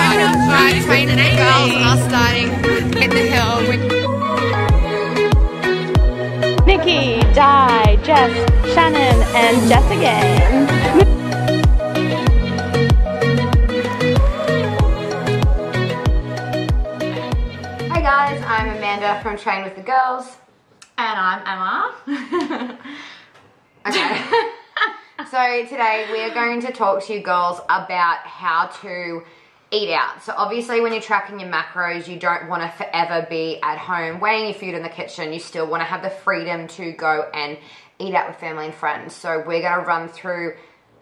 Right, training girls are starting in the hill. Nikki, Di, Jess, Shannon, and Jess again. Hey guys, I'm Amanda from Train with the Girls. And I'm Emma. Okay. So today we are going to talk to you girls about how to eat out. So obviously when you're tracking your macros, you don't want to forever be at home weighing your food in the kitchen. You still want to have the freedom to go and eat out with family and friends. So we're going to run through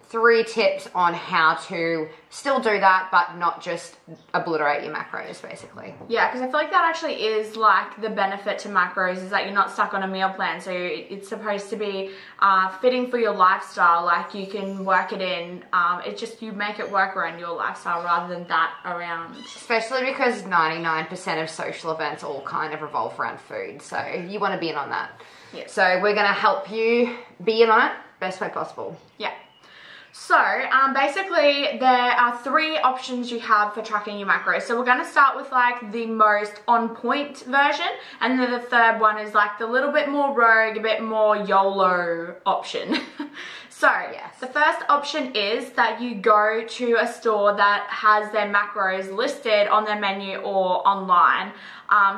3 tips on how to still do that, but not just obliterate your macros, basically. Yeah, because I feel like that actually is like the benefit to macros, is that you're not stuck on a meal plan. So it's supposed to be fitting for your lifestyle. Like you can work it in. It's just you make it work around your lifestyle rather than that around. Especially because 99% of social events all kind of revolve around food. So you want to be in on that. Yeah. So we're going to help you be in on it best way possible. Yeah. So, basically, there are 3 options you have for tracking your macros. So we're going to start with like the most on-point version, and then the third one is like the little bit more rogue, a bit more YOLO option. So, yes. The first option is that you go to a store that has their macros listed on their menu or online.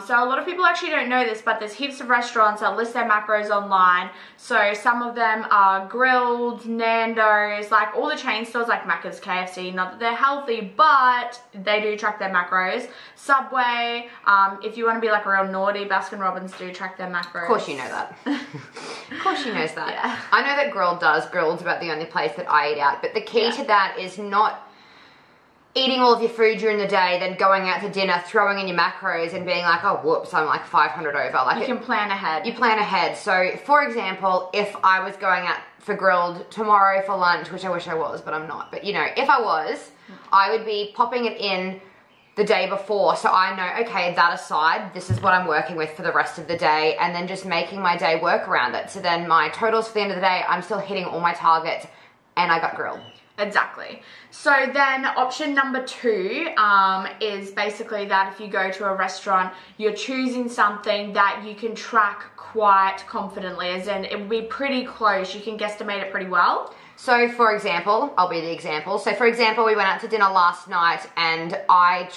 So a lot of people actually don't know this, but there's heaps of restaurants that list their macros online. So some of them are Grilled, Nando's, like all the chain stores like Macca's, KFC, not that they're healthy, but they do track their macros. Subway, if you want to be like a real naughty, Baskin Robbins do track their macros. Of course you know that. Of course she knows that. Yeah. I know that Grilled does. Grilled's about the only place that I eat out. But the key to that is not eating all of your food during the day, then going out to dinner, throwing in your macros and being like, oh, whoops, I'm like 500 over. Like you can plan ahead. You plan ahead. So, for example, if I was going out for Grilled tomorrow for lunch, which I wish I was, but I'm not. But, you know, if I was, I would be popping it in the day before. So I know, okay, that aside, this is what I'm working with for the rest of the day, and then just making my day work around it. So then my totals for the end of the day, I'm still hitting all my targets, and I got Grilled. Exactly. So then option number 2 is basically that if you go to a restaurant, you're choosing something that you can track quite confidently, as in it will be pretty close. You can guesstimate it pretty well. So for example, I'll be the example. So for example, we went out to dinner last night and I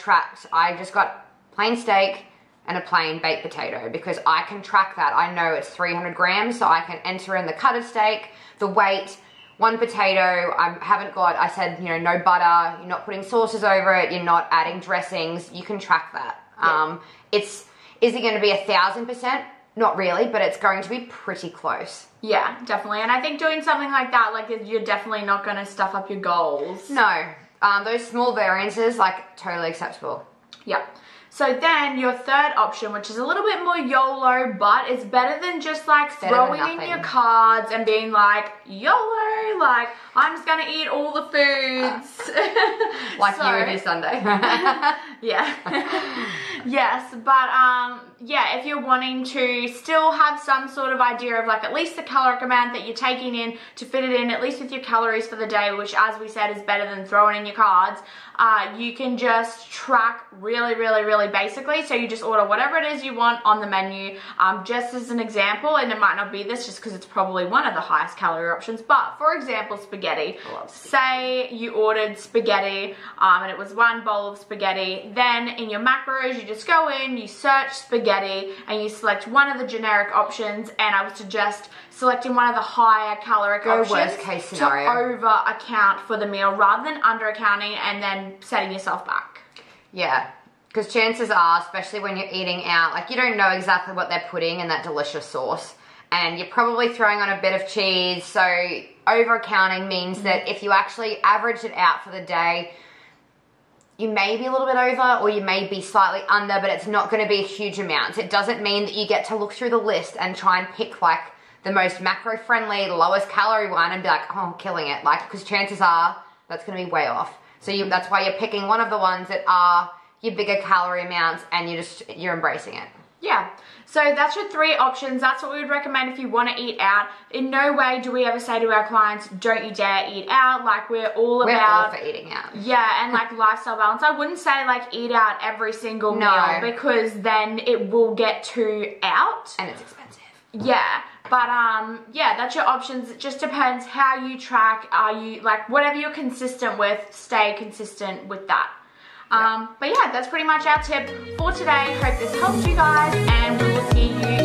just got plain steak and a plain baked potato because I can track that. I know it's 300 grams, so I can enter in the cut of steak, the weight, 1 potato. I said, you know, no butter, you're not putting sauces over it, you're not adding dressings, you can track that. Yeah. Is it going to be 1,000%? Not really, but it's going to be pretty close. Yeah, definitely. And I think doing something like that, like you're definitely not going to stuff up your goals. No. Those small variances, like, totally acceptable. Yeah. So then your third option, which is a little bit more YOLO, but it's better than just like throwing in your cards and being like, YOLO, like I'm just gonna eat all the foods. Like you every Sunday. Yeah. Yes, but yeah, if you're wanting to still have some sort of idea of like at least the caloric amount that you're taking in to fit it in, at least with your calories for the day, which as we said is better than throwing in your cards, you can just track really basically. So you just order whatever it is you want on the menu, just as an example, and it might not be this just because it's probably one of the highest calorie options, but for example, spaghetti. Say you ordered spaghetti and it was 1 bowl of spaghetti, then in your macros you just go in, you search spaghetti and you select one of the generic options, and I would suggest selecting one of the higher caloric options worst case scenario to over account for the meal rather than under accounting and then setting yourself back. Yeah, because chances are, especially when you're eating out, like you don't know exactly what they're putting in that delicious sauce, and you're probably throwing on a bit of cheese. So over accounting means that if you actually average it out for the day, you may be a little bit over or you may be slightly under, but it's not going to be a huge amount. It doesn't mean that you get to look through the list and try and pick like the most macro friendly, the lowest calorie one and be like, oh, I'm killing it. Like, because chances are that's going to be way off. So that's why you're picking one of the ones that are your bigger calorie amounts and you're embracing it. Yeah. So that's your 3 options. That's what we would recommend if you want to eat out. In no way do we ever say to our clients, don't you dare eat out. Like, we're all for eating out. Yeah, and like lifestyle balance. I wouldn't say like eat out every single meal, because then it will get too out. And it's expensive. Yeah, but yeah, that's your options. It just depends how you track. Are you, like, whatever you're consistent with, stay consistent with that. But yeah, that's pretty much our tip for today. Hope this helped you guys, and we will see you